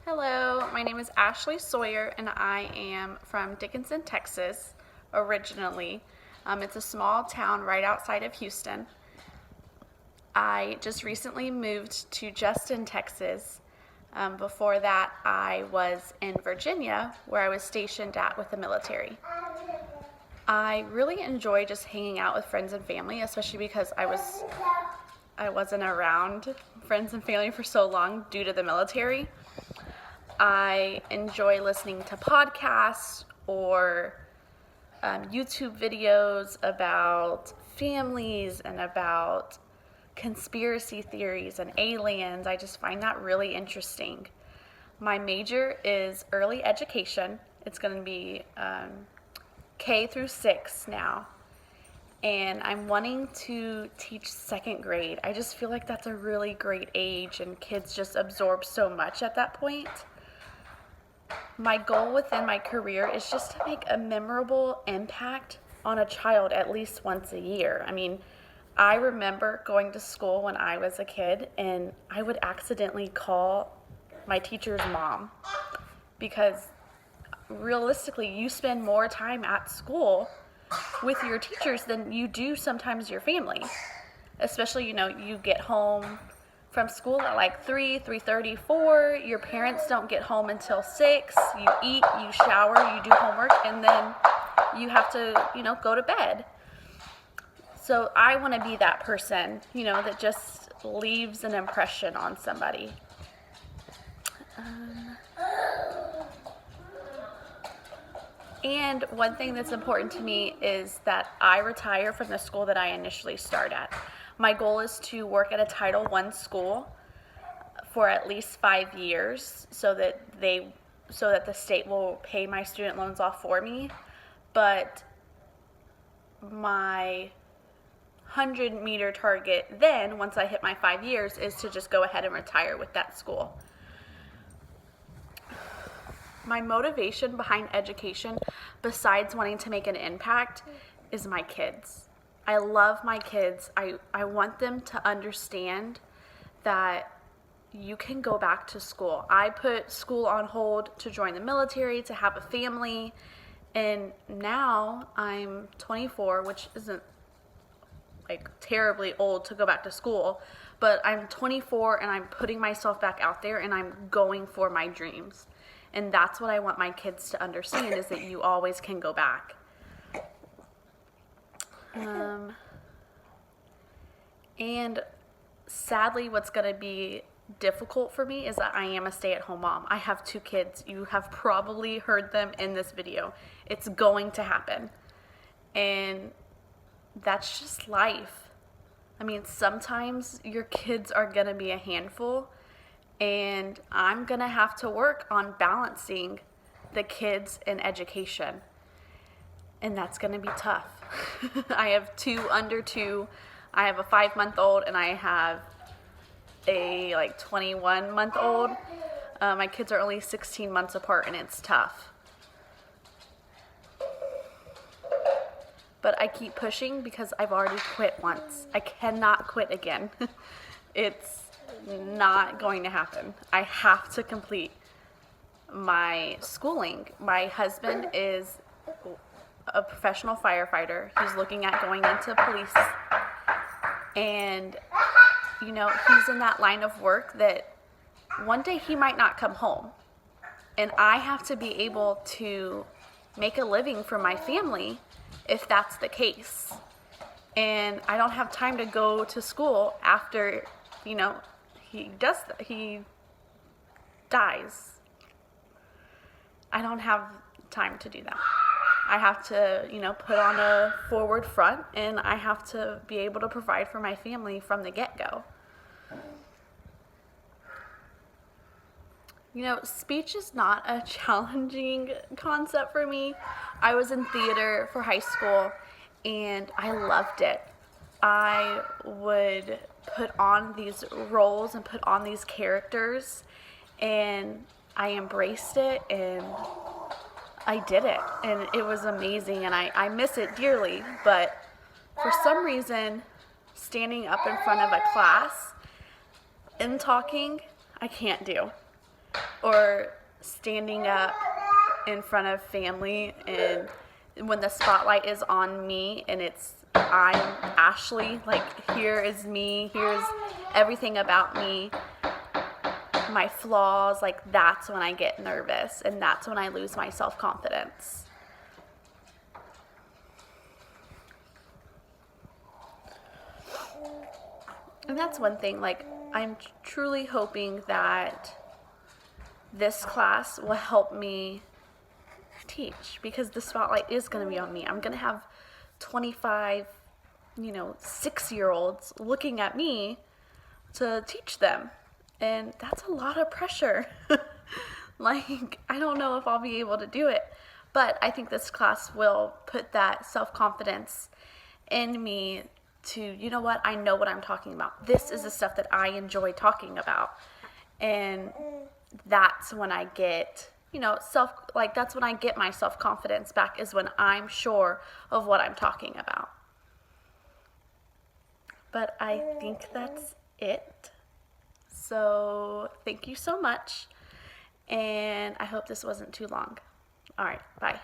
Hello, my name is Ashley Sawyer and I am from Dickinson, Texas, originally. It's a small town right outside of Houston. I just recently moved to Justin, Texas. Before that, I was in Virginia, where I was stationed at with the military. I really enjoy just hanging out with friends and family, especially because I wasn't around friends and family for so long due to the military. I enjoy listening to podcasts or YouTube videos about families and about conspiracy theories and aliens. I just find that really interesting. My major is early education. It's going to be K through 6 now. And I'm wanting to teach second grade. I just feel like that's a really great age and kids just absorb so much at that point. My goal within my career is just to make a memorable impact on a child at least once a year. I remember going to school when I was a kid and I would accidentally call my teacher's mom because realistically you spend more time at school with your teachers than you do sometimes your family. Especially, you get home from school at like 3:30, 4. Your parents don't get home until 6. You eat, you shower, you do homework, and then you have to, go to bed. So I want to be that person, that just leaves an impression on somebody. And one thing that's important to me is that I retire from the school that I initially start at. My goal is to work at a Title I school for at least 5 years so that the state will pay my student loans off for me. But my 100-meter target then, once I hit my 5 years, is to just go ahead and retire with that school. My motivation behind education, besides wanting to make an impact, is my kids. I love my kids. I want them to understand that you can go back to school. I put school on hold to join the military, to have a family, and now I'm 24, which isn't like terribly old to go back to school, but I'm 24 and I'm putting myself back out there and I'm going for my dreams. And that's what I want my kids to understand, is that you always can go back. And sadly, what's going to be difficult for me is that I am a stay-at-home mom. I have 2 kids. You have probably heard them in this video. It's going to happen. And that's just life. Sometimes your kids are going to be a handful, and I'm going to have to work on balancing the kids and education. And that's going to be tough. I have 2 under 2. I have a 5-month-old and I have a 21-month-old. My kids are only 16 months apart and it's tough. But I keep pushing because I've already quit once. I cannot quit again. It's not going to happen. I have to complete my schooling. My husband is a professional firefighter. He's looking at going into police. And, he's in that line of work that one day he might not come home. And I have to be able to make a living for my family if that's the case. And I don't have time to go to school after, he dies. I don't have time to do that. I have to, put on a forward front, and I have to be able to provide for my family from the get-go. Speech is not a challenging concept for me. I was in theater for high school, and I loved it. I would put on these roles and put on these characters, and I embraced it, and I did it, and it was amazing, and I miss it dearly. But for some reason, standing up in front of a class and talking, I can't do. or standing up in front of family, and when the spotlight is on me and it's I'm Ashley, like here is me, here's everything about me, my flaws, like that's when I get nervous and that's when I lose my self-confidence. And that's one thing, like I'm truly hoping that this class will help me teach, because the spotlight is going to be on me. I'm going to have 25, 6-year-olds looking at me to teach them. And that's a lot of pressure. Like, I don't know if I'll be able to do it. But I think this class will put that self-confidence in me to, you know what, I know what I'm talking about. This is the stuff that I enjoy talking about. And that's when I get, that's when I get my self-confidence back, is when I'm sure of what I'm talking about. But I think that's it. So thank you so much. And I hope this wasn't too long. All right, bye.